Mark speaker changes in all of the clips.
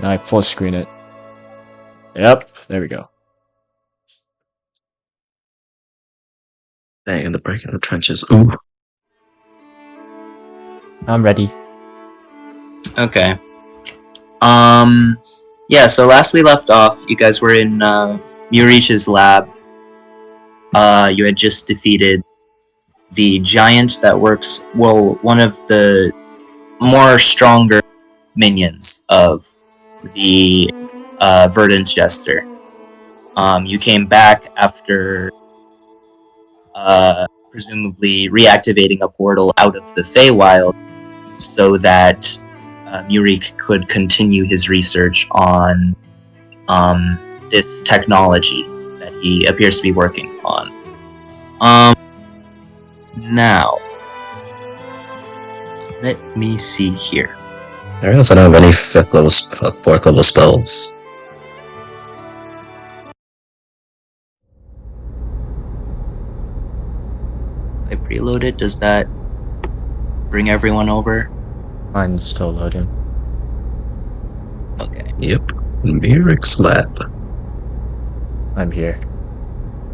Speaker 1: Now I full screen it. Yep, there we go.
Speaker 2: Dang, the break in the trenches. Ooh.
Speaker 1: I'm ready.
Speaker 3: Okay. Yeah, so last we left off, you guys were in Murich's lab. You had just defeated the giant that works, well, one of the more stronger minions of the Verdant Jester. You came back after presumably reactivating a portal out of the Feywild so that Murik could continue his research on this technology that he appears to be working on. Now, let me see here.
Speaker 2: I realize I don't have any 4th level spells.
Speaker 3: If I preload it, does that bring everyone over?
Speaker 1: Mine's still loading.
Speaker 3: Okay.
Speaker 2: Yep. Murik's lab.
Speaker 1: I'm here.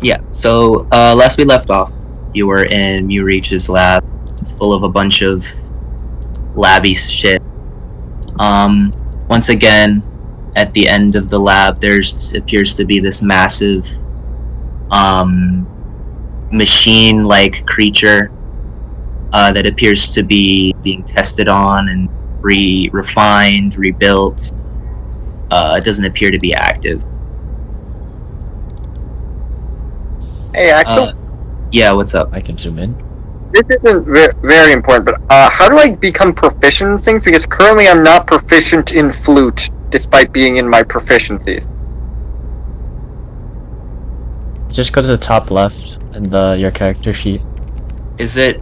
Speaker 3: Yeah, so last we left off, you were in Murich's lab. It's full of a bunch of labby shit. Once again, at the end of the lab, there appears to be this massive machine-like creature that appears to be being tested on and refined, rebuilt. It doesn't appear to be active.
Speaker 4: Hey, Axel,
Speaker 3: Yeah, what's up?
Speaker 1: I can zoom in.
Speaker 4: this isn't very important, but how do I become proficient in things? Because currently I'm not proficient in flute, despite being in my proficiencies.
Speaker 1: Just go to the top left in your character sheet.
Speaker 3: Is it?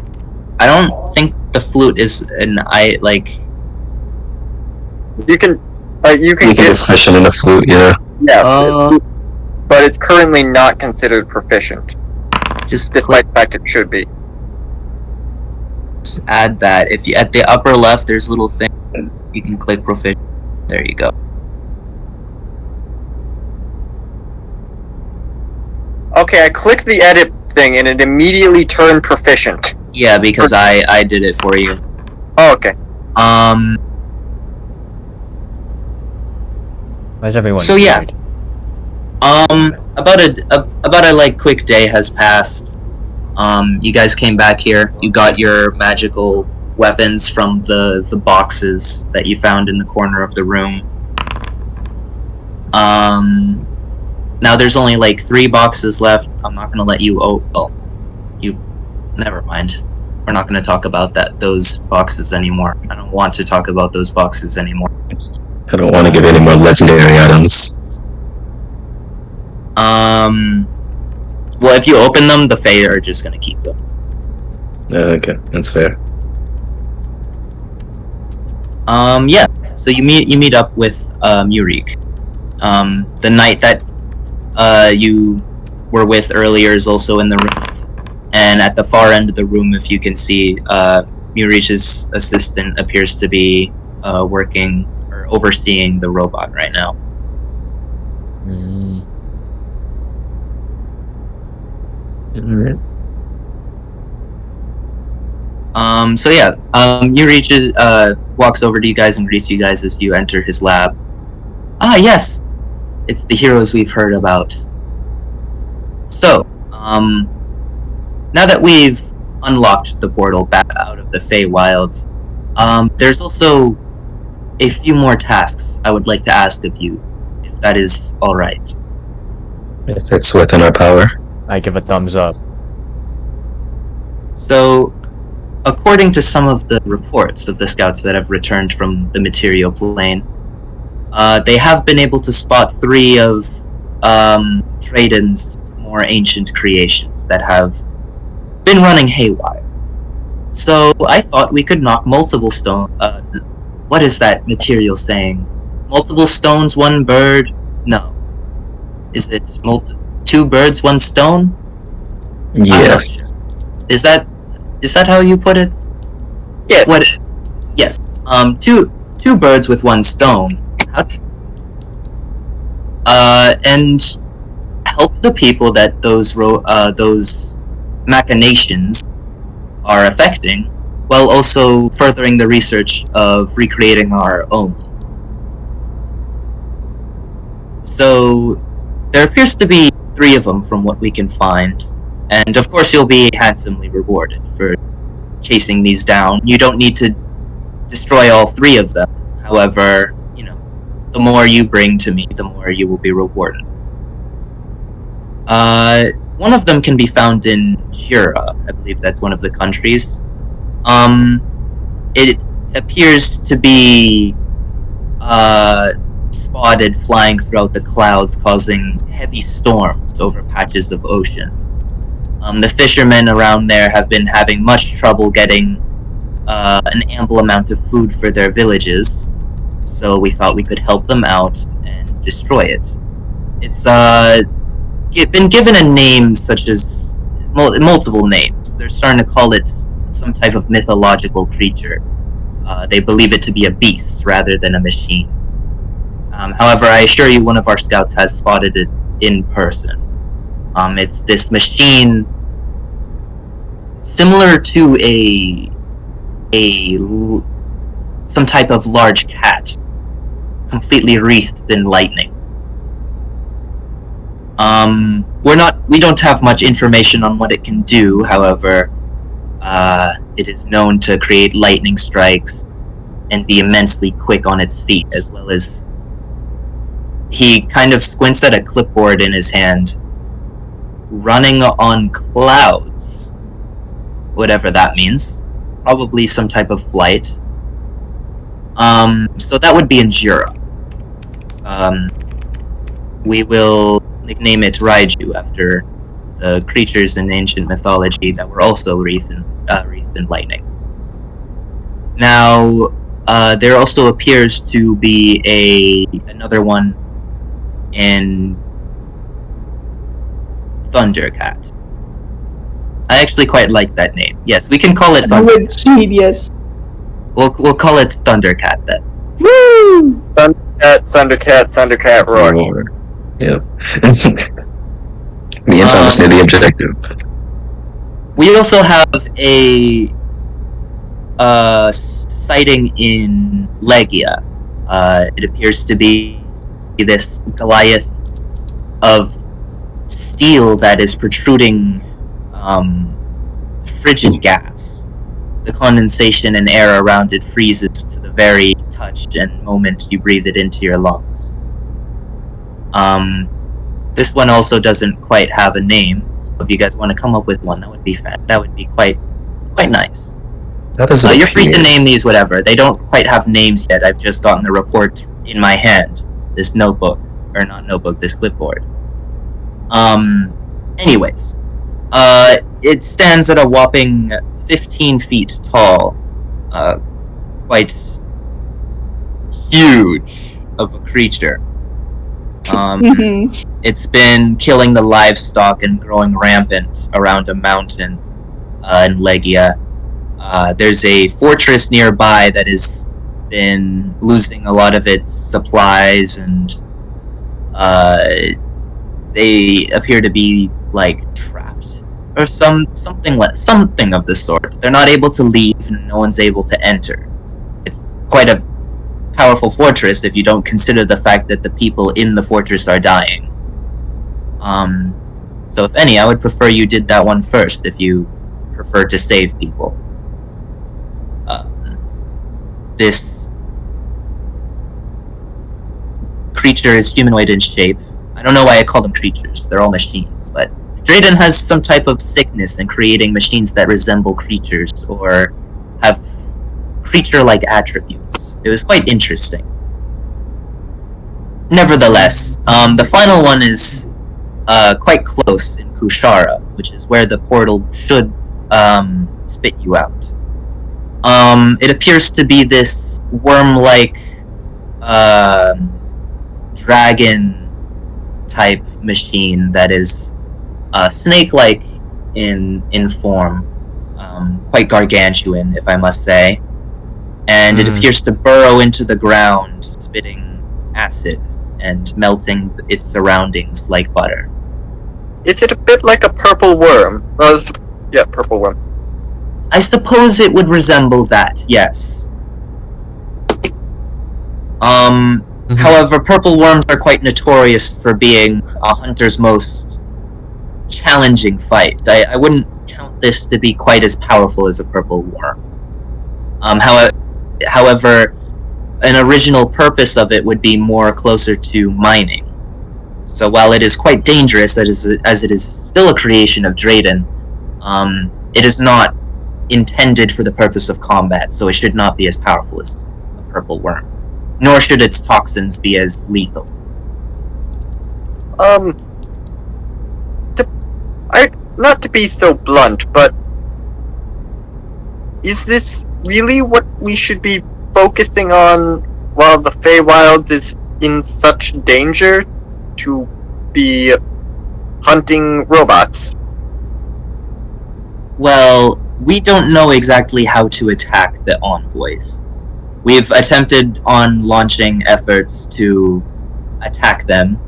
Speaker 3: I don't think the flute is an
Speaker 4: You can
Speaker 2: You can be
Speaker 4: get
Speaker 2: proficient in a flute, yeah.
Speaker 4: but it's currently not considered proficient,
Speaker 3: just
Speaker 4: despite the fact it should be.
Speaker 3: add that. If you at the upper left, there's a little thing you can click proficient. There you go.
Speaker 4: Okay, I clicked the edit thing and it immediately turned proficient.
Speaker 3: Yeah, because I did it for you.
Speaker 4: Oh, okay.
Speaker 1: Why is everyone
Speaker 3: So, yeah.
Speaker 1: weird?
Speaker 3: About a quick day has passed. You guys came back here. You got your magical weapons from the boxes that you found in the corner of the room. Now there's only 3 boxes left. I'm not gonna let you never mind. We're not gonna talk about those boxes anymore. I don't want to talk about those boxes anymore.
Speaker 2: I don't want to give any more legendary items.
Speaker 3: Well, if you open them, the Fae are just gonna keep them.
Speaker 2: Okay, that's fair.
Speaker 3: Yeah. So you meet up with Murik. The knight that you were with earlier is also in the room, and at the far end of the room, if you can see, Murik's assistant appears to be working or overseeing the robot right now.
Speaker 2: Alright.
Speaker 3: So yeah, Murik walks over to you guys and greets you guys as you enter his lab. Ah, yes! It's the heroes we've heard about. So, now that we've unlocked the portal back out of the Feywilds, there's also a few more tasks I would like to ask of you, if that is alright.
Speaker 2: If it's within our power.
Speaker 1: I give a thumbs up.
Speaker 3: So, according to some of the reports of the scouts that have returned from the material plane, they have been able to spot 3 of Traden's more ancient creations that have been running haywire. So I thought we could knock multiple stone. What is that material saying? Multiple stones, 1 bird? No. Is it 2 birds, 1 stone?
Speaker 2: Yes.
Speaker 3: Is that how you put it?
Speaker 4: Yes.
Speaker 3: What? Yes. 2 birds with 1 stone. and help the people that those machinations are affecting, while also furthering the research of recreating our own. So there appears to be 3 of them from what we can find, and of course you'll be handsomely rewarded for chasing these down. You don't need to destroy all 3 of them. However, the more you bring to me, the more you will be rewarded. One of them can be found in Jura. I believe that's one of the countries. It appears to be spotted flying throughout the clouds, causing heavy storms over patches of ocean. The fishermen around there have been having much trouble getting an ample amount of food for their villages, so we thought we could help them out and destroy it. It's been given a name such as multiple names. They're starting to call it some type of mythological creature. They believe it to be a beast rather than a machine. However, I assure you, one of our scouts has spotted it in person. It's this machine similar to some type of large cat, completely wreathed in lightning. We don't have much information on what it can do. However, it is known to create lightning strikes and be immensely quick on its feet, as well as he kind of squints at a clipboard in his hand, running on clouds, whatever that means. Probably some type of flight. So that would be in Jura. We will nickname it Raiju, after the creatures in ancient mythology that were also wreathed in lightning. Now, there also appears to be another one in Thundercat. I actually quite like that name. Yes, we can call it Thundercat.
Speaker 5: Yes.
Speaker 3: We'll call it Thundercat then.
Speaker 5: Woo!
Speaker 4: Thundercat, roar.
Speaker 2: Yep. Me and Thomas knew the objective.
Speaker 3: We also have a sighting in Legia. It appears to be this Goliath of steel that is protruding frigid gas. The condensation and air around it freezes to the very touch and moment you breathe it into your lungs. This one also doesn't quite have a name. So if you guys want to come up with one, that would be quite nice.
Speaker 2: That is
Speaker 3: you're free to name these whatever. They don't quite have names yet. I've just gotten the report in my hand. This notebook, or not notebook, this clipboard. Anyways, it stands at a whopping 15 feet tall. Quite huge of a creature. It's been killing the livestock and growing rampant around a mountain in Legia. There's a fortress nearby that has been losing a lot of its supplies, and they appear to be trapped or something of the sort. They're not able to leave, and no one's able to enter. It's quite a powerful fortress if you don't consider the fact that the people in the fortress are dying. So if any, I would prefer you did that one first if you prefer to save people. This creature is humanoid in shape. I don't know why I call them creatures. They're all machines, but Drayden has some type of sickness in creating machines that resemble creatures or have creature-like attributes. It was quite interesting. Nevertheless, the final one is quite close in Kushara, which is where the portal should spit you out. It appears to be this worm-like dragon-type machine that is snake-like in form, quite gargantuan, if I must say. And it appears to burrow into the ground, spitting acid and melting its surroundings like butter.
Speaker 4: Is it a bit like a purple worm? Yeah, purple worm.
Speaker 3: I suppose it would resemble that, yes. However, purple worms are quite notorious for being a hunter's most challenging fight. I wouldn't count this to be quite as powerful as a purple worm. However, an original purpose of it would be more closer to mining. So while it is quite dangerous, as it is still a creation of Drayden, it is not intended for the purpose of combat, so it should not be as powerful as a purple worm. Nor should its toxins be as lethal.
Speaker 4: Not to be so blunt, but is this really what we should be focusing on while the Feywilds is in such danger to be hunting robots?
Speaker 3: Well, we don't know exactly how to attack the envoys. We've attempted on launching efforts to attack them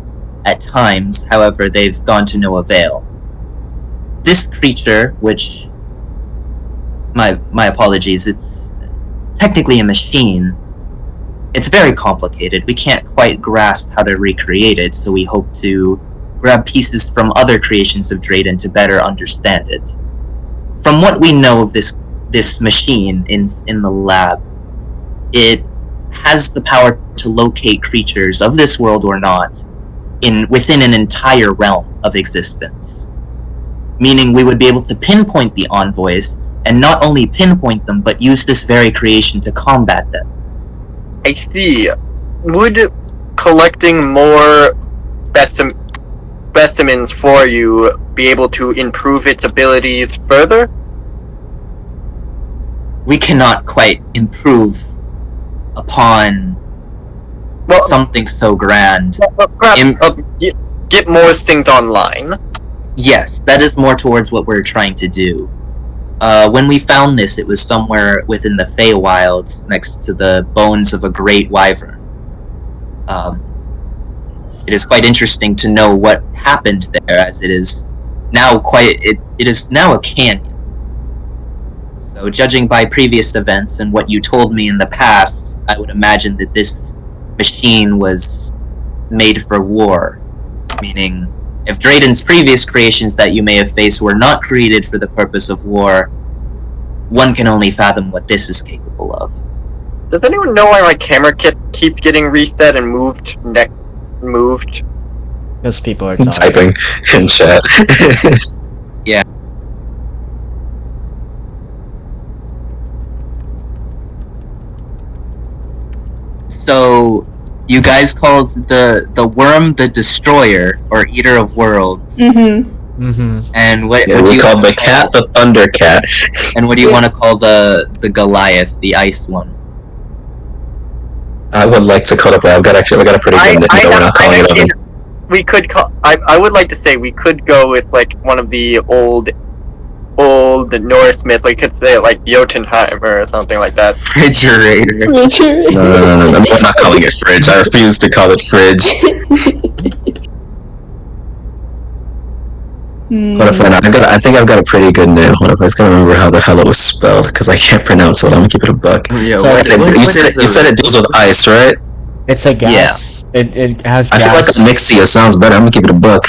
Speaker 3: at times, however, they've gone to no avail. This creature, which, my apologies, it's technically a machine. It's very complicated. We can't quite grasp how to recreate it, so we hope to grab pieces from other creations of Drayden to better understand it. From what we know of this machine in the lab, it has the power to locate creatures of this world or not within an entire realm of existence. Meaning we would be able to pinpoint the envoys, and not only pinpoint them, but use this very creation to combat them.
Speaker 4: I see. Would collecting more specimens for you be able to improve its abilities further?
Speaker 3: We cannot quite improve upon something so grand.
Speaker 4: Perhaps get more things online.
Speaker 3: Yes, that is more towards what we're trying to do. When we found this, it was somewhere within the Feywilds, next to the bones of a great wyvern. It is quite interesting to know what happened there, as it is now it is now a canyon. So, judging by previous events and what you told me in the past, I would imagine that this machine was made for war. Meaning, if Drayden's previous creations that you may have faced were not created for the purpose of war, one can only fathom what this is capable of.
Speaker 4: Does anyone know why my camera kit keeps getting reset and moved?
Speaker 1: Because people are talking.
Speaker 2: Typing in chat.
Speaker 3: Yeah. So, you guys called the worm the Destroyer, or Eater of Worlds.
Speaker 1: Mm-hmm.
Speaker 3: And what
Speaker 2: Yeah,
Speaker 3: do
Speaker 2: we
Speaker 3: you
Speaker 2: called the cat the Thunder Cat.
Speaker 3: And what do you want to call the Goliath, the ice one?
Speaker 2: I would like to call it, but we got a pretty good name, but we're not calling it other.
Speaker 4: We could call. I would like to say we could go with like one of the old Norse myths. We could say like Jotunheim or something like that.
Speaker 3: Refrigerator.
Speaker 2: No, we're not calling it Fridge. I refuse to call it Fridge. What if I think I've got a pretty good name. What if I was gonna remember how the hell it was spelled? Because I can't pronounce it. I'm gonna keep it a buck.
Speaker 3: Yeah,
Speaker 1: So
Speaker 2: You said it deals with ice, right?
Speaker 1: It's a gas. Yeah. It has gas.
Speaker 2: I feel like Onyxia sounds better. I'm gonna keep it a buck.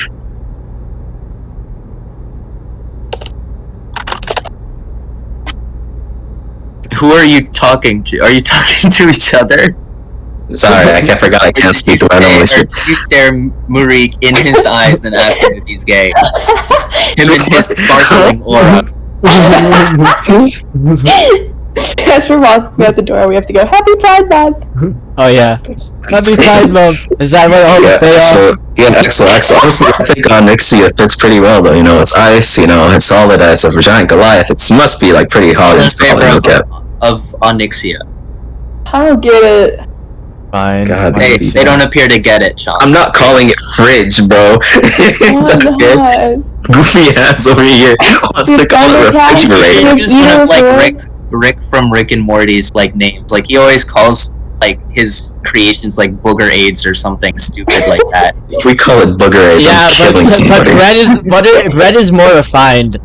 Speaker 3: Who are you talking to? Are you talking to each other?
Speaker 2: Sorry, I forgot I can't speak.
Speaker 3: You stare Murik in his eyes and ask him if he's gay. Him and his sparkling aura.
Speaker 5: As we're walking out the door, we have to go, Happy Pride Month!
Speaker 1: Oh yeah. Happy Pride Month! Is that what all say on?
Speaker 2: Excellent. Honestly, I think Onyxia fits pretty well though, it's ice, it's solid ice of a giant Goliath. It must be like pretty hard and solid
Speaker 3: of Onyxia.
Speaker 5: I don't get it.
Speaker 1: Fine.
Speaker 2: God,
Speaker 3: they don't appear to get it, Sean.
Speaker 2: I'm not calling it Fridge, bro. Goofy ass over here wants to call it refrigerator.
Speaker 3: He's kind of like Rick from Rick and Morty's like names. Like he always calls like his creations like booger aids or something stupid like that.
Speaker 2: If we call it booger aids,
Speaker 1: Yeah,
Speaker 2: I'm killing
Speaker 1: but
Speaker 2: somebody.
Speaker 1: red is more refined.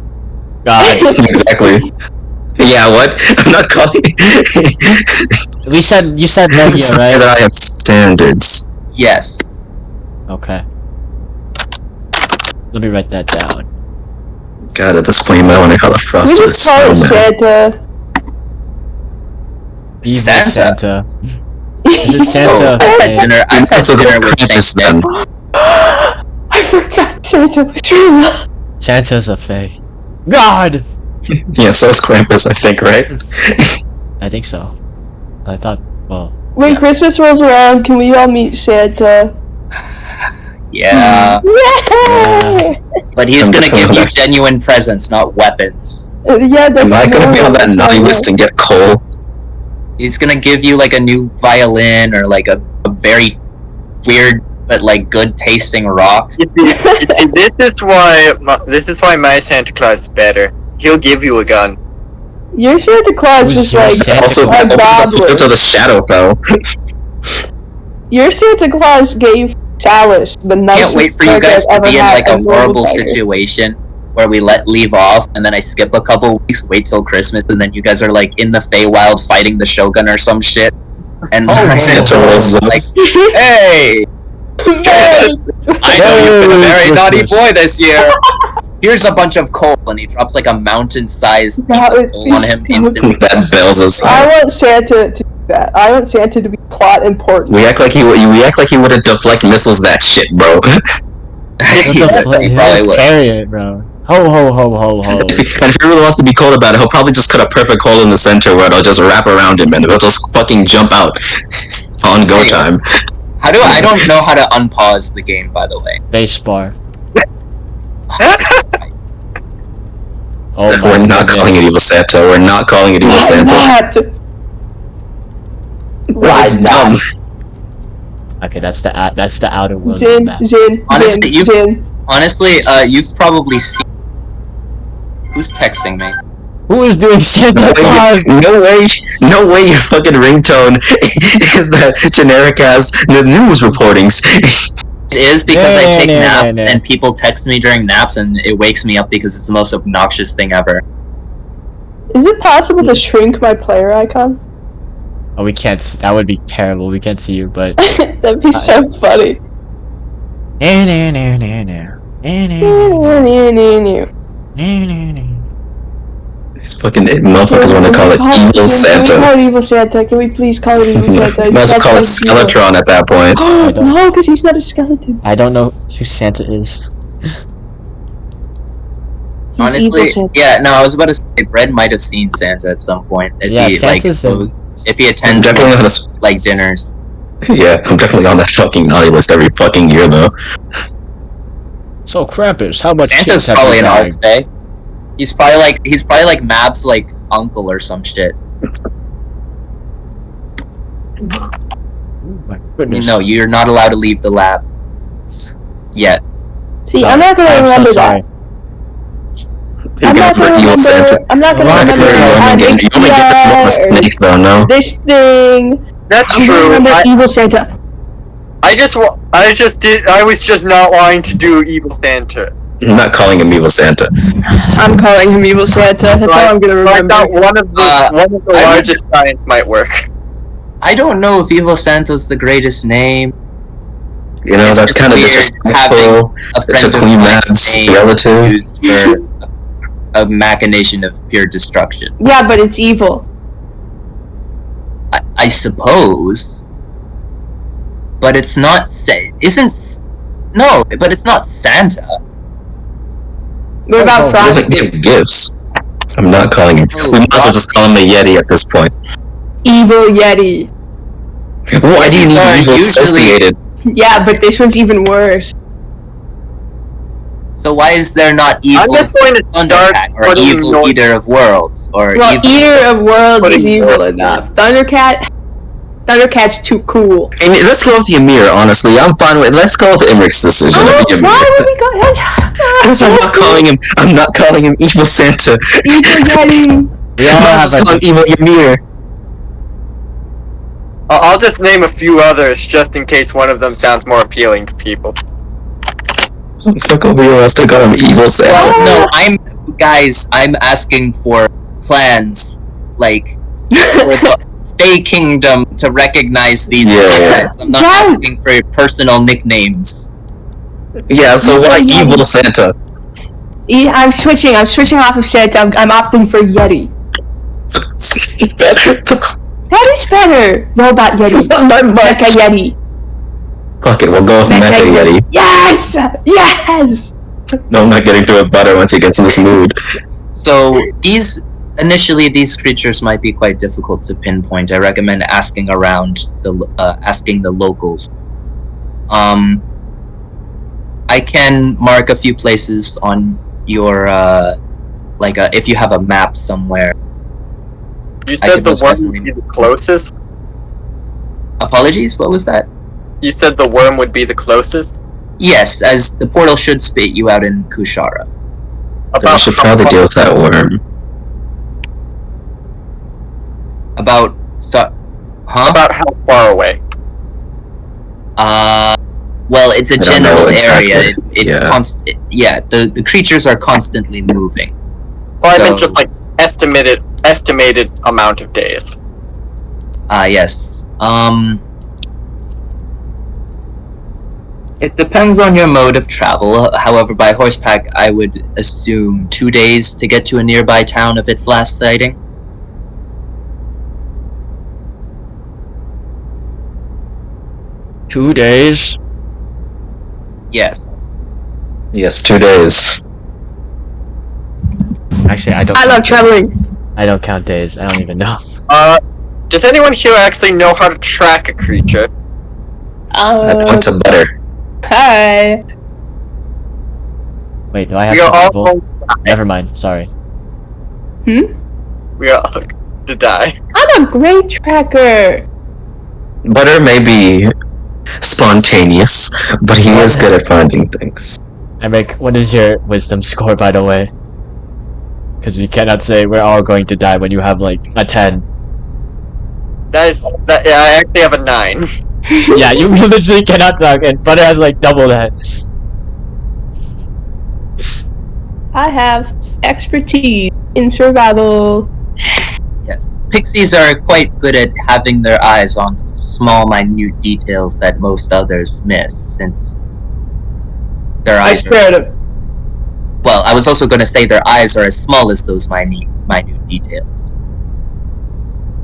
Speaker 1: God,
Speaker 2: Exactly. Yeah, what? I'm not calling.
Speaker 1: you said red
Speaker 2: It's
Speaker 1: here,
Speaker 2: not
Speaker 1: right?
Speaker 2: that I have standards.
Speaker 3: Yes.
Speaker 1: Okay. Let me write that down.
Speaker 2: God, at this point, you might want to call it
Speaker 5: We
Speaker 2: Frost with a
Speaker 5: just call it
Speaker 2: snowman.
Speaker 5: Santa.
Speaker 1: Evil
Speaker 3: Santa.
Speaker 1: Santa. Is it Santa?
Speaker 3: I've had dinner. I've had
Speaker 2: Also,
Speaker 3: dinner
Speaker 2: go
Speaker 3: with
Speaker 2: Krampus
Speaker 3: Thanksgiving.
Speaker 2: then.
Speaker 5: I forgot Santa was real.
Speaker 1: Santa's a fae. God!
Speaker 2: Yeah, so is Krampus, I think, right?
Speaker 1: I think so. I thought, well,
Speaker 5: When
Speaker 1: yeah.
Speaker 5: Christmas rolls around, can we all meet Santa?
Speaker 3: Yeah.
Speaker 5: Yay!
Speaker 3: But he's
Speaker 2: I'm
Speaker 3: gonna give
Speaker 2: definitely
Speaker 3: you
Speaker 2: not-
Speaker 3: genuine presents, not weapons.
Speaker 5: Yeah, that's
Speaker 2: Am I gonna be on that
Speaker 5: normal.
Speaker 2: naughty list and get coal?
Speaker 3: He's gonna give you like a new violin or like a very weird but like good tasting rock.
Speaker 4: You see, this is why my Santa Claus is better. He'll give you a gun.
Speaker 5: Your Santa Claus
Speaker 1: Who's
Speaker 5: was
Speaker 1: your
Speaker 5: like
Speaker 1: Santa
Speaker 2: Also,
Speaker 5: a
Speaker 2: that opens up the
Speaker 5: goblin.
Speaker 2: to the Shadowfell.
Speaker 5: Your Santa Claus gave Chalice the nicest
Speaker 3: Can't wait for you
Speaker 5: haircut
Speaker 3: guys to
Speaker 5: I've
Speaker 3: be
Speaker 5: ever
Speaker 3: in
Speaker 5: had
Speaker 3: like a
Speaker 5: at Northern
Speaker 3: horrible
Speaker 5: Tiger.
Speaker 3: situation where we leave off and then I skip a couple weeks, wait till Christmas, and then you guys are like in the Feywild fighting the Shogun or some shit. And
Speaker 2: Santa rolls up.
Speaker 3: like, hey, I know you've been a very
Speaker 1: Merry
Speaker 3: naughty
Speaker 1: Christmas.
Speaker 3: boy this year. Here's a bunch of coal, and he drops like a mountain-sized piece
Speaker 5: That
Speaker 3: of
Speaker 5: would
Speaker 3: coal
Speaker 5: be
Speaker 3: on him
Speaker 5: so
Speaker 3: instantly.
Speaker 2: That bails us
Speaker 5: I
Speaker 2: out.
Speaker 5: want Santa to do that. I want Santa to be plot important.
Speaker 2: We act like he would deflect missiles that shit, bro.
Speaker 3: He
Speaker 1: What the fuck?
Speaker 3: probably
Speaker 1: He'll
Speaker 3: would.
Speaker 1: carry it, bro. Ho ho ho ho ho.
Speaker 2: And if he really wants to be cold about it, he'll probably just cut a perfect hole in the center where it'll just wrap around him and it'll just fucking jump out on go
Speaker 3: Hey.
Speaker 2: time.
Speaker 3: I don't know how to unpause the game, by the way.
Speaker 1: Base bar. Oh my
Speaker 2: We're not
Speaker 1: goodness.
Speaker 2: calling it Evil Santa. We're not calling it Evil
Speaker 5: Why
Speaker 2: Santa.
Speaker 5: not? Why
Speaker 2: It's
Speaker 5: not?
Speaker 2: dumb.
Speaker 1: Okay, that's the outer world
Speaker 5: Zin,
Speaker 1: map.
Speaker 5: Zin,
Speaker 3: Honestly,
Speaker 5: Zin, Zin.
Speaker 3: Honestly, you've probably seen. Who's texting me?
Speaker 1: Who is doing Santa Claus?
Speaker 2: No way your fucking ringtone is that generic as the news reportings.
Speaker 3: It is because I take
Speaker 1: No.
Speaker 3: naps and people text me during naps and it wakes me up because it's the most obnoxious thing ever.
Speaker 5: Is it possible to shrink my player icon?
Speaker 1: Oh, we can't. That would be terrible. We can't see you, but.
Speaker 5: That'd be so funny.
Speaker 2: These fucking motherfuckers want to call it Evil
Speaker 5: Can we
Speaker 2: Santa.
Speaker 5: call it Evil Santa? Can we please call it Evil Santa?
Speaker 2: Might as well call it Skeletron at that point.
Speaker 5: Oh,
Speaker 1: I don't-
Speaker 5: no, because he's not a skeleton.
Speaker 1: I don't know who Santa is.
Speaker 5: He's
Speaker 3: Honestly,
Speaker 5: Evil Santa.
Speaker 3: yeah, no, I was about to say Brett might have seen Santa at some point if
Speaker 1: Yeah,
Speaker 3: he
Speaker 1: Santa's
Speaker 3: like if he
Speaker 2: I'm
Speaker 3: attends
Speaker 2: definitely on this.
Speaker 3: like dinners.
Speaker 2: Yeah, I'm definitely on that fucking naughty list every fucking year though.
Speaker 1: So Krampus, how much?
Speaker 3: Santa's
Speaker 1: kids have
Speaker 3: probably
Speaker 1: you
Speaker 3: an
Speaker 1: bagged?
Speaker 3: arc day. He's probably like Mab's like uncle or some shit.
Speaker 1: Oh my goodness.
Speaker 3: No, you're not allowed to leave the lab yet.
Speaker 5: See,
Speaker 1: Sorry.
Speaker 5: I'm not gonna
Speaker 1: I'm
Speaker 5: remember
Speaker 1: so sorry.
Speaker 5: that.
Speaker 2: You're
Speaker 5: I'm not
Speaker 2: gonna
Speaker 5: gonna
Speaker 2: put Evil Santa.
Speaker 5: remember. I'm not gonna
Speaker 1: Why?
Speaker 5: remember
Speaker 2: You only get one
Speaker 5: IDPI
Speaker 2: snake though, no?
Speaker 5: or this thing.
Speaker 4: That's
Speaker 5: I'm gonna
Speaker 4: true.
Speaker 5: remember Evil Santa.
Speaker 4: I was just not wanting to do Evil Santa.
Speaker 2: I'm not calling him Evil Santa.
Speaker 5: I'm calling him Evil Santa. That's all I'm gonna
Speaker 4: So I
Speaker 5: remember.
Speaker 4: thought one of the
Speaker 3: I
Speaker 4: largest signs might work.
Speaker 3: I don't know if Evil Santa's the greatest name.
Speaker 2: You know,
Speaker 3: It's
Speaker 2: that's
Speaker 3: just
Speaker 2: kind of
Speaker 3: weird
Speaker 2: disrespectful.
Speaker 3: A
Speaker 2: It's
Speaker 3: friend
Speaker 2: a
Speaker 3: of
Speaker 2: Queen
Speaker 3: mine's
Speaker 2: Mab's
Speaker 3: name
Speaker 2: relative.
Speaker 3: used for a machination of pure destruction.
Speaker 5: Yeah, but it's evil.
Speaker 3: I suppose, but it's not. No, but it's not Santa.
Speaker 5: What about
Speaker 1: Oh,
Speaker 2: He
Speaker 5: Frosty?
Speaker 2: doesn't give gifts. I'm not calling him.
Speaker 3: Oh,
Speaker 2: We might as well just call him a Yeti at this point.
Speaker 5: Evil Yeti.
Speaker 2: Why do you
Speaker 3: Yetis are
Speaker 2: need evil
Speaker 3: usually-
Speaker 2: associated?
Speaker 5: Yeah, but this one's even worse.
Speaker 3: So why is there not evil
Speaker 4: I'm just going to start
Speaker 3: Thundercat or
Speaker 4: putting
Speaker 3: evil
Speaker 4: noise-
Speaker 3: Eater of Worlds or
Speaker 5: Well,
Speaker 3: evil?
Speaker 5: Eater of Worlds is
Speaker 4: Putting
Speaker 5: evil
Speaker 4: more-
Speaker 5: enough. Thundercat's too cool.
Speaker 2: I mean, let's go with Ymir, honestly. I'm fine with Let's go with Imric's decision
Speaker 5: Oh,
Speaker 2: of Ymir.
Speaker 5: why would we go?
Speaker 2: Because I'm not calling him Evil Santa.
Speaker 5: Evil Yeti.
Speaker 1: We all
Speaker 2: I'm
Speaker 1: have
Speaker 2: just calling
Speaker 1: a.
Speaker 2: him Evil Ymir.
Speaker 4: I'll just name a few others just in case one of them sounds more appealing to people.
Speaker 2: Fuck over you, to call him evil Santa.
Speaker 3: No, I'm asking for plans, like, for the Fey Kingdom to recognize these events. I'm not asking for personal nicknames.
Speaker 2: Yeah, so why evil Santa?
Speaker 5: I'm switching off of Santa. I'm opting for Yeti.
Speaker 2: Better.
Speaker 5: That is better! Robot Yeti. Mecha Yeti.
Speaker 2: Fuck it, we'll go with Mecha Yeti.
Speaker 5: Yes! Yes!
Speaker 2: No, I'm not getting through a butter once he gets in this mood.
Speaker 3: So, initially these creatures might be quite difficult to pinpoint. I recommend asking around, asking the locals. I can mark a few places on your, if you have a map somewhere.
Speaker 4: You said the worm would be the closest?
Speaker 3: Apologies, what was that?
Speaker 4: You said the worm would be the closest?
Speaker 3: Yes, as the portal should spit you out in Kushara.
Speaker 2: Then we should probably deal with that worm.
Speaker 4: About how far away?
Speaker 3: Well, it's a general area.
Speaker 2: Exactly.
Speaker 3: The creatures are constantly moving.
Speaker 4: Well, I meant just like estimated amount of days.
Speaker 3: Yes. It depends on your mode of travel. However, by horseback, I would assume 2 days to get to a nearby town of its last sighting.
Speaker 1: Two days?
Speaker 3: Yes.
Speaker 2: Yes, 2 days.
Speaker 1: Actually, I
Speaker 5: love traveling.
Speaker 1: I don't count days. I don't even know.
Speaker 4: Does anyone here actually know how to track a creature?
Speaker 2: I point to butter.
Speaker 5: Hi.
Speaker 1: Wait, do I have
Speaker 4: We are all
Speaker 1: people?
Speaker 4: going to die.
Speaker 1: Never mind. Sorry.
Speaker 4: We are all to die.
Speaker 5: I'm a great tracker.
Speaker 2: Butter may be spontaneous, but he is good at finding things.
Speaker 1: Emric, what is your wisdom score, by the way? Because you cannot say we're all going to die when you have, like, a 10.
Speaker 4: Yeah, I actually have a 9.
Speaker 1: Yeah, you literally cannot talk, and Butter has, like, double that.
Speaker 5: I have expertise in survival.
Speaker 3: Yes. Pixies are quite good at having their eyes on small, minute details that most others miss, since their eyes Well, I was also going to say their eyes are as small as those minute details.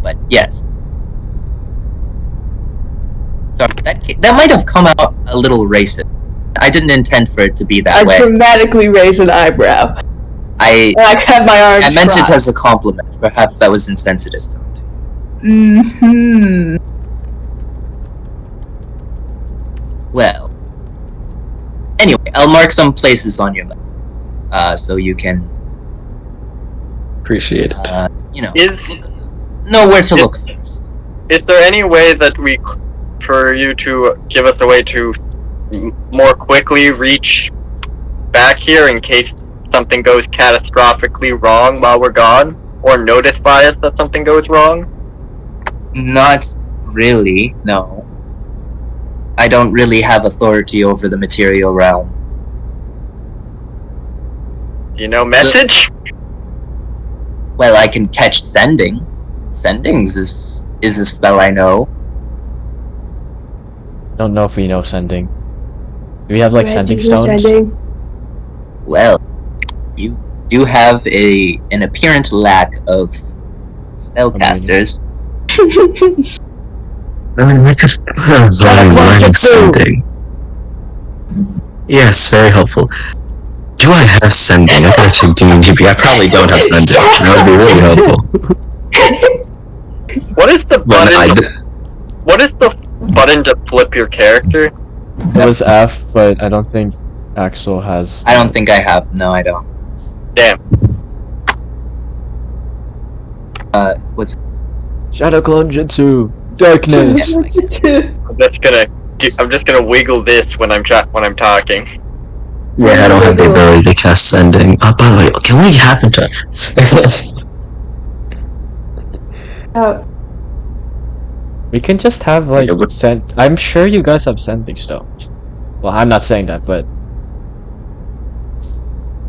Speaker 3: But yes. Sorry, that might have come out a little racist. I didn't intend for it to be that way.
Speaker 5: I dramatically raise an eyebrow.
Speaker 3: I
Speaker 5: have my arms
Speaker 3: meant
Speaker 5: crossed.
Speaker 3: it as a compliment. Perhaps that was insensitive.
Speaker 5: Mm-hmm.
Speaker 3: Well. Anyway, I'll mark some places on your map. So you can...
Speaker 2: Appreciate it.
Speaker 3: Know where to look first.
Speaker 4: Is there any way that for you to give us a way to more quickly reach back here in case something goes catastrophically wrong while we're gone? Or notice by us that something goes wrong?
Speaker 3: Not really, no. I don't really have authority over the material realm.
Speaker 4: Do you know message?
Speaker 3: Well, I can catch sending. Sendings is a spell I know.
Speaker 1: Don't know if we know sending. Do we have, like, sending stones?
Speaker 3: Well, you do have an apparent lack of spellcasters.
Speaker 2: Sending. Yes, very helpful. Do I have sending? I gotta check DMGP. I probably don't have sending. That would be really helpful.
Speaker 4: What is the button? What is the button to flip your character?
Speaker 1: It was F, but I don't think Axel has.
Speaker 3: I don't think I have. No, I don't.
Speaker 4: Damn.
Speaker 3: What's
Speaker 1: Shadow Clone Jutsu. Darkness.
Speaker 4: I'm just gonna wiggle this when I'm talking.
Speaker 2: Yeah, I don't have the ability to cast sending. By the way, can we happen to?
Speaker 1: We can just have like
Speaker 2: Yeah, but-
Speaker 1: sent. I'm sure you guys have sending stones. Well, I'm not saying that, but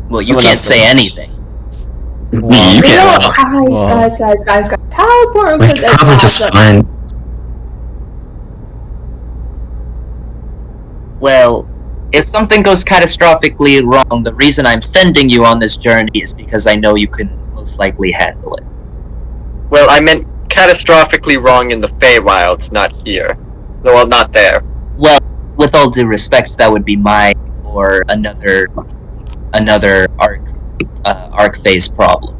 Speaker 3: Well, you
Speaker 1: Someone
Speaker 3: can't
Speaker 1: else
Speaker 3: say
Speaker 1: does.
Speaker 3: anything.
Speaker 1: Well,
Speaker 2: you
Speaker 5: You know
Speaker 2: can't.
Speaker 5: what, guys, guys. How important
Speaker 2: We
Speaker 5: could
Speaker 2: could
Speaker 5: that
Speaker 2: probably just
Speaker 5: have?
Speaker 2: find.
Speaker 3: Well, if something goes catastrophically wrong, the reason I'm sending you on this journey is because I know you can most likely handle it.
Speaker 4: Well, I meant catastrophically wrong in the Feywilds, not here. No, well, not there.
Speaker 3: Well, with all due respect, that would be my or another arc phase problem.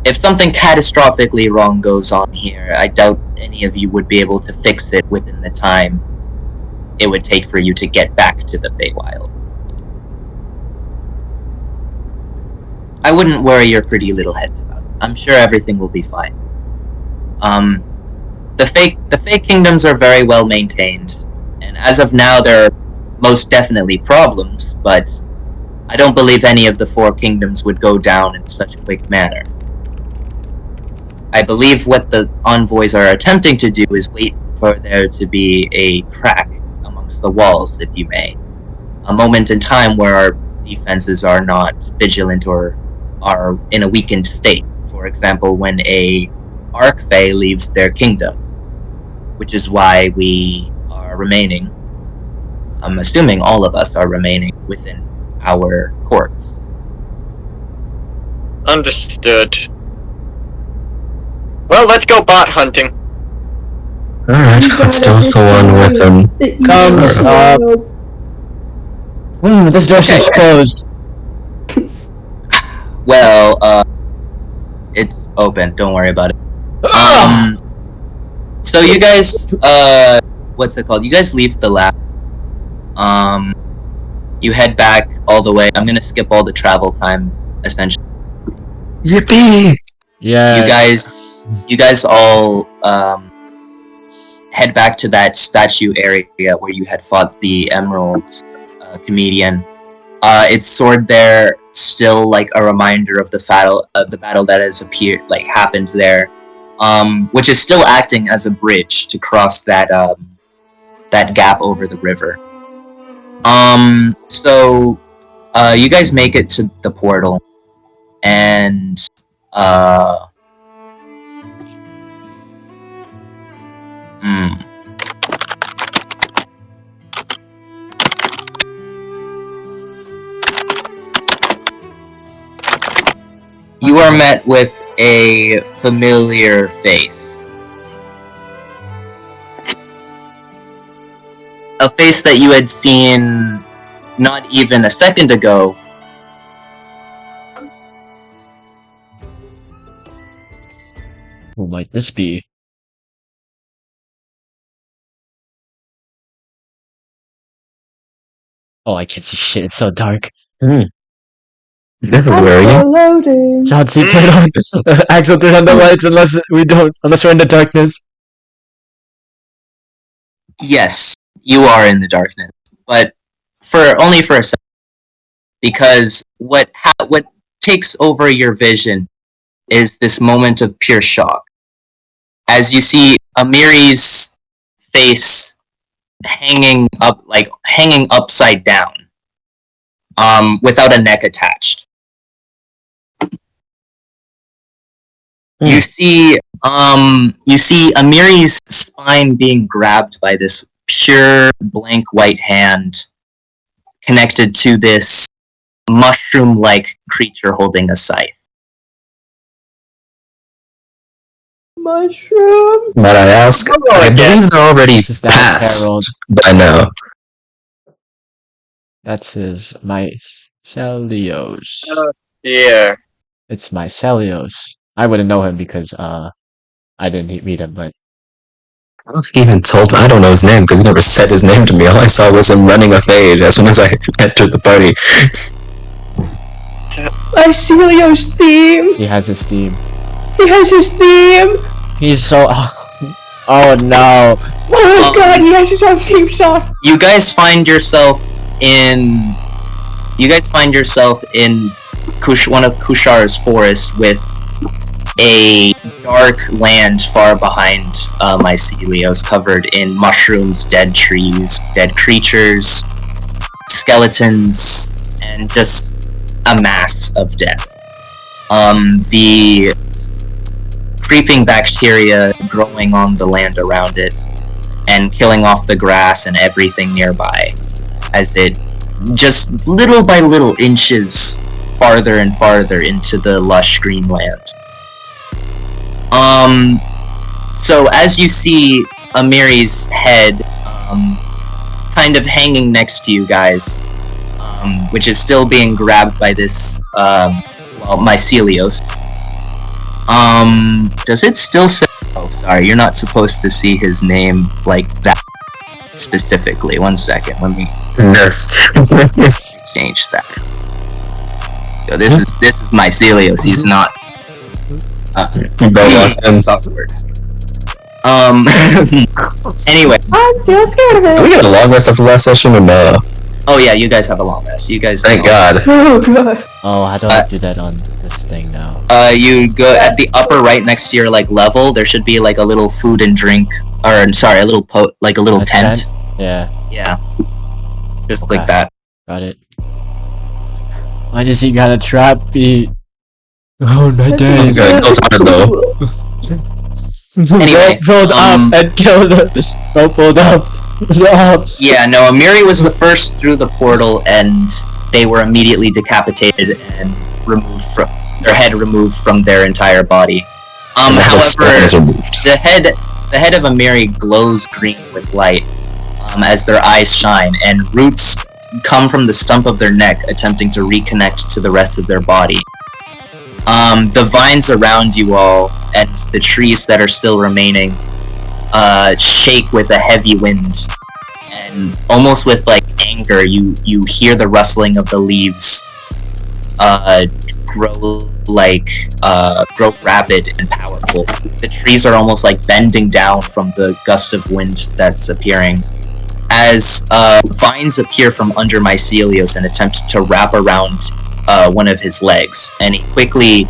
Speaker 3: If something catastrophically wrong goes on here, I doubt any of you would be able to fix it within the time it would take for you to get back to the Feywild. I wouldn't worry your pretty little heads about it. I'm sure everything will be fine. The fake kingdoms are very well maintained, and as of now there are most definitely problems, but I don't believe any of the 4 kingdoms would go down in such a quick manner. I believe what the envoys are attempting to do is wait for there to be a crack amongst the walls, if you may. A moment in time where our defenses are not vigilant or are in a weakened state. For example, when a Archfey leaves their kingdom, which is why we are remaining. I'm assuming all of us are remaining within our courts.
Speaker 4: Understood. Well, let's go bot hunting.
Speaker 2: Alright,
Speaker 5: You
Speaker 2: let's do
Speaker 5: gotta
Speaker 2: the one with
Speaker 5: destroy the
Speaker 1: Comes
Speaker 5: evil
Speaker 1: up.
Speaker 5: world.
Speaker 1: this door seems closed.
Speaker 3: Well, it's open. Don't worry about it. So you guys, what's it called? You guys leave the lab. You head back all the way. I'm gonna skip all the travel time, essentially.
Speaker 2: Yippee!
Speaker 1: Yeah.
Speaker 3: You guys all head back to that statue area where you had fought the Emerald comedian. It's stored there, still like a reminder of the battle that has happened there, which is still acting as a bridge to cross that gap over the river. So you guys make it to the portal, and you are met with a familiar face. A face that you had seen not even a second ago.
Speaker 1: Who might this be? Oh, I can't see shit. It's so dark.
Speaker 2: Where are you?
Speaker 5: Loading.
Speaker 1: John C. turn on. Axel, turn on the lights unless we're in the darkness.
Speaker 3: Yes, you are in the darkness, but only for a second, because what takes over your vision is this moment of pure shock, as you see Amiri's face hanging upside down, without a neck attached. You see Amiri's spine being grabbed by this pure blank white hand, connected to this mushroom-like creature holding a scythe.
Speaker 5: Mushroom.
Speaker 2: Might I ask? I believe they're already
Speaker 1: This is that
Speaker 2: passed
Speaker 1: Harold.
Speaker 2: by now.
Speaker 1: That's his Mycelios.
Speaker 4: Yeah.
Speaker 1: It's Mycelios. I wouldn't know him because I didn't meet him, but
Speaker 2: I don't think he even told me. I don't know his name because he never said his name to me. All I saw was him running a fade as soon as I entered the party.
Speaker 5: Mycelios theme.
Speaker 1: he has his theme.
Speaker 5: He has his theme.
Speaker 1: He's so. Oh no!
Speaker 5: Oh god, he has his own theme song.
Speaker 3: You guys find yourself in one of Kushar's forests with a dark land far behind Mycelios, covered in mushrooms, dead trees, dead creatures, skeletons, and just a mass of death. The creeping bacteria growing on the land around it and killing off the grass and everything nearby as it just little by little inches farther and farther into the lush green land. So as you see Amiri's head kind of hanging next to you guys, which is still being grabbed by this Mycelios. Does it still say... Oh, sorry, you're not supposed to see his name like that specifically. 1 second, let me change that. So this is Mycelios, he's not... Anyway.
Speaker 5: I'm still scared of
Speaker 2: Did we
Speaker 5: it.
Speaker 2: get a long rest after the last session or no?
Speaker 3: Oh yeah, you guys have a long rest. You guys...
Speaker 2: Thank God.
Speaker 5: Oh god.
Speaker 1: Oh, how do I do that on this thing now?
Speaker 3: You go at the upper right next to your like level. There should be like a little food and drink, or sorry, a little
Speaker 1: A
Speaker 3: tent.
Speaker 1: Yeah,
Speaker 3: Yeah, just
Speaker 1: Okay.
Speaker 3: like that.
Speaker 1: got it. Why does he gotta trap me? Oh my days.
Speaker 2: Okay, it goes hard though.
Speaker 3: Anyway,
Speaker 1: Rope pulled up and killed him. Rope pulled up. No.
Speaker 3: Yeah, no, Amiri was the first through the portal, and they were immediately decapitated and their head removed from their entire body. However, the head of Amiri glows green with light as their eyes shine, and roots come from the stump of their neck, attempting to reconnect to the rest of their body. The vines around you all and the trees that are still remaining shake with a heavy wind, and almost with like anger, you hear the rustling of the leaves grow rapid and powerful. The trees are almost like bending down from the gust of wind that's appearing, as vines appear from under Mycelios and attempt to wrap around one of his legs, and he quickly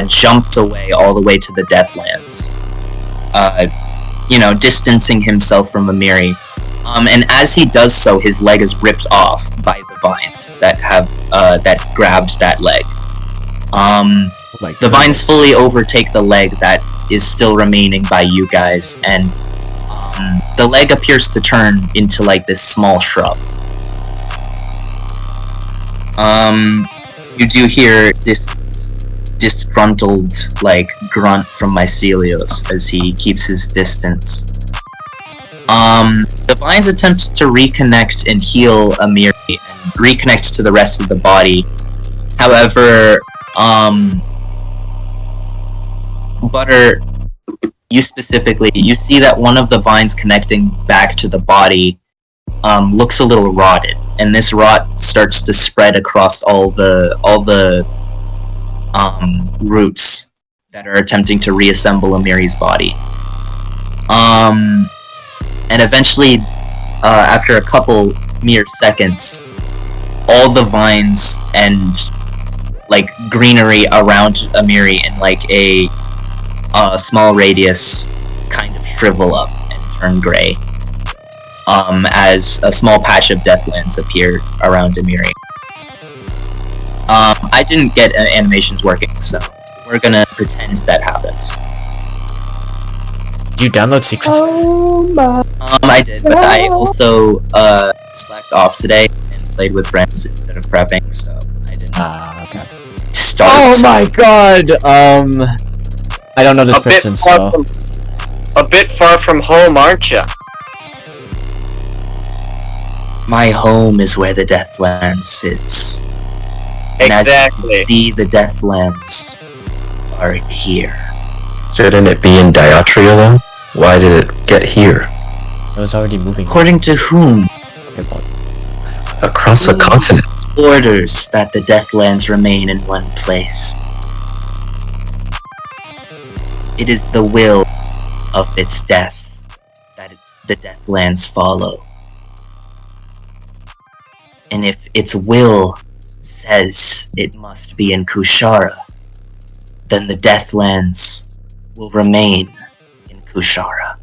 Speaker 3: jumps away all the way to the Deathlands, distancing himself from Amiri. And as he does so, his leg is ripped off by the vines that have that grabbed that leg. The vines fully overtake the leg that is still remaining by you guys, and the leg appears to turn into like this small shrub. You do hear this disgruntled like grunt from Mycelios as he keeps his distance. The vines attempt to reconnect and heal Amiri and reconnect to the rest of the body. However, Butter, you specifically, you see that one of the vines connecting back to the body looks a little rotted, and this rot starts to spread across all the roots that are attempting to reassemble Amiri's body. And eventually, after a couple mere seconds, all the vines and like greenery around Amiri in like a small radius kind of shrivel up and turn gray, as a small patch of Deathlands appear around Amiri. I didn't get animations working, so we're gonna pretend that happens.
Speaker 1: Did you download sequences?
Speaker 5: Oh my.
Speaker 3: I did, but I also slacked off today and played with friends instead of prepping, so I didn't
Speaker 1: Okay.
Speaker 3: start.
Speaker 1: Oh my god! I don't know this person, so...
Speaker 4: A bit far from home, aren't ya?
Speaker 3: My home is where the Deathlands sits. And as you
Speaker 4: Exactly.
Speaker 3: can see, the Deathlands are here.
Speaker 2: Shouldn't it be in Diatria though? Why did it get here?
Speaker 1: It was already moving.
Speaker 3: According to whom?
Speaker 1: Okay, well,
Speaker 2: Across the continent.
Speaker 3: Orders that the Deathlands remain in one place. It is the will of its death that the Deathlands follow. And if its will says it must be in Kushara, then the Deathlands will remain in Kushara.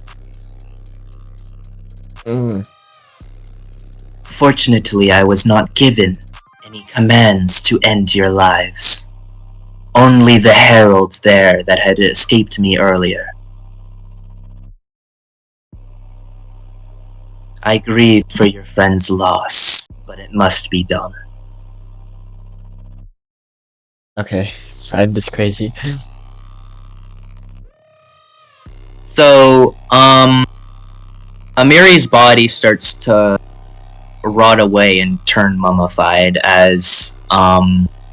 Speaker 3: Fortunately, I was not given any commands to end your lives. Only the heralds there that had escaped me earlier. I grieve for your friend's loss, but it must be done.
Speaker 1: Okay, find this crazy.
Speaker 3: So, Amiri's body starts to rot away and turn mummified as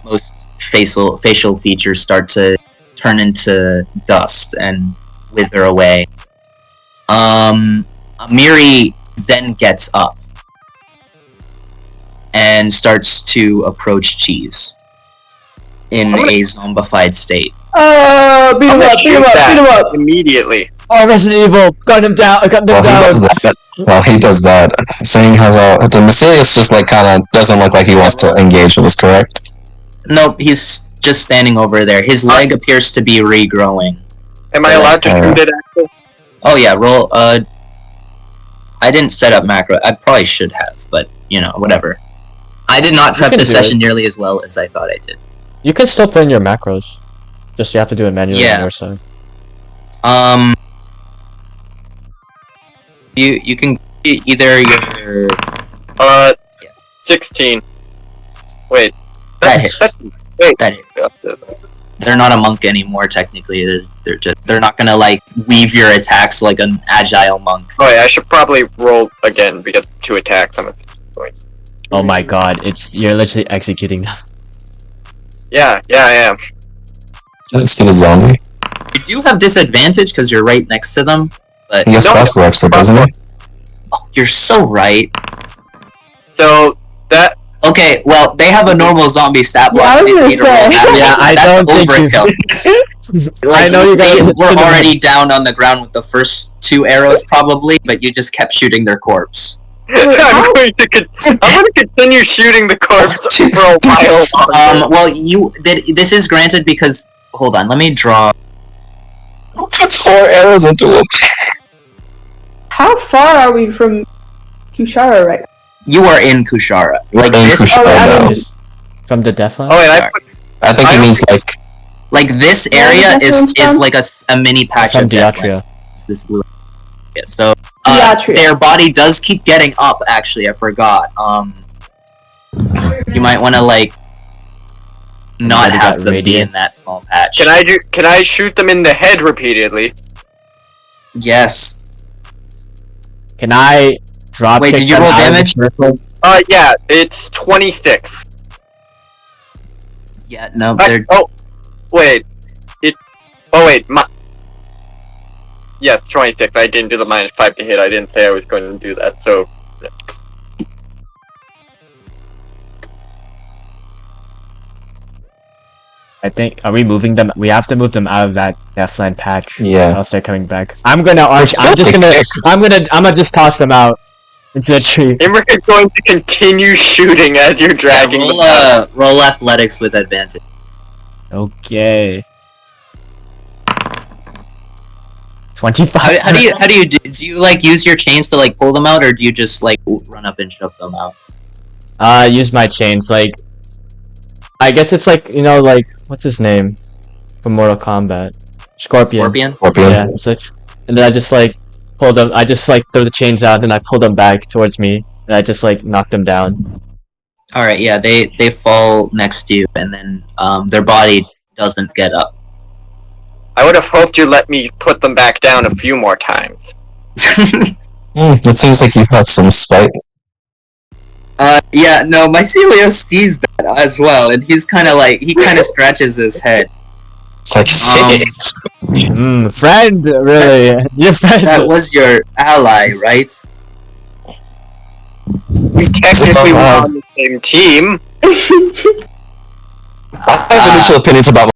Speaker 3: most facial features start to turn into dust and wither away. Amiri then gets up and starts to approach Cheese in a zombified state.
Speaker 5: Beat him up, beat him up, beat him up.
Speaker 4: Immediately.
Speaker 1: Oh, Resident Evil! Gun him down! Gun him down!
Speaker 2: While he does that, seeing how the Basilius just like kind of doesn't look like he wants to engage with us, correct?
Speaker 3: Nope, he's just standing over there. His leg appears to be regrowing.
Speaker 4: Am I allowed to shoot it, actually?
Speaker 3: Oh yeah, roll, I didn't set up macro. I probably should have, but, you know, whatever. I did not prep this session nearly as well as I thought I did.
Speaker 1: You can still put in your macros. Just you have to do it manually on your side.
Speaker 3: You can either your
Speaker 4: 16. Wait.
Speaker 3: That hit.
Speaker 4: Wait.
Speaker 3: That hit. They're not a monk anymore. Technically, they're not gonna like weave your attacks like an agile monk.
Speaker 4: Oh yeah, I should probably roll again because 2 attacks.
Speaker 1: Oh my god, you're literally executing them.
Speaker 4: Yeah, I am.
Speaker 2: Let's get a zombie.
Speaker 3: You do have disadvantage because you're right next to them, but
Speaker 2: He has crossbow expert, doesn't he?
Speaker 3: oh, you're so right.
Speaker 4: So that.
Speaker 3: Okay, well, they have a normal zombie stat block.
Speaker 5: Yeah, I was gonna say.
Speaker 1: Yeah, I don't think
Speaker 3: overkill.
Speaker 1: I know you guys
Speaker 3: were already down on the ground with the first 2 arrows, probably, but you just kept shooting their corpse.
Speaker 4: I'm going to continue shooting the corpse for a while longer.
Speaker 3: Well, this is granted because hold on, let me draw.
Speaker 2: Put 4 arrows into him.
Speaker 5: How far are we from Kushara right now?
Speaker 3: You are in Kushara. Like
Speaker 2: in
Speaker 3: this.
Speaker 2: Kushara
Speaker 1: just from the Deathlands?
Speaker 4: Oh, wait,
Speaker 2: I think he means
Speaker 3: like this area is like a mini patch
Speaker 1: from
Speaker 3: of
Speaker 1: Diatria.
Speaker 3: It's this blue. Yeah, so
Speaker 5: Diatria.
Speaker 3: their body does keep getting up. Actually, I forgot. You might want to like not
Speaker 1: Maybe
Speaker 3: have
Speaker 1: that
Speaker 3: them be
Speaker 1: radiant.
Speaker 3: in that small patch.
Speaker 4: Can I shoot them in the head repeatedly?
Speaker 3: Yes.
Speaker 1: Can I drop
Speaker 3: Wait,
Speaker 1: kick
Speaker 3: did you
Speaker 1: them
Speaker 3: roll
Speaker 1: out of the
Speaker 3: damage?
Speaker 1: circle?
Speaker 4: Yeah, it's 26.
Speaker 3: Yeah. No. They're
Speaker 4: Wait. Yes, 26. I didn't do the -5 to hit. I didn't say I was going to do that, so.
Speaker 1: I think, are we moving them? We have to move them out of that Deathland patch.
Speaker 2: Yeah.
Speaker 1: Or else they're coming back. I'm gonna just toss them out into a tree.
Speaker 4: Imric is going to continue shooting as you're dragging them out.
Speaker 3: roll athletics with advantage.
Speaker 1: Okay. 25.
Speaker 3: How do you do you like use your chains to like pull them out, or do you just like run up and shove them out?
Speaker 1: Use my chains, like, I guess it's like, you know, like, what's his name from Mortal Kombat? Scorpion. Yeah, it's like, and then I just like pull them. I just like throw the chains out, and I pull them back towards me, and I just like knock them down.
Speaker 3: All right, yeah, they fall next to you, and then their body doesn't get up.
Speaker 4: I would have hoped you let me put them back down a few more times.
Speaker 2: It seems like you had some spite.
Speaker 3: Yeah, no, Mycelius sees that as well, and he's kind of scratches his head.
Speaker 2: It's like, shit.
Speaker 1: Friend, really? Your friend.
Speaker 3: That was your ally, right?
Speaker 4: We technically were on the same team.
Speaker 2: I have initial opinions about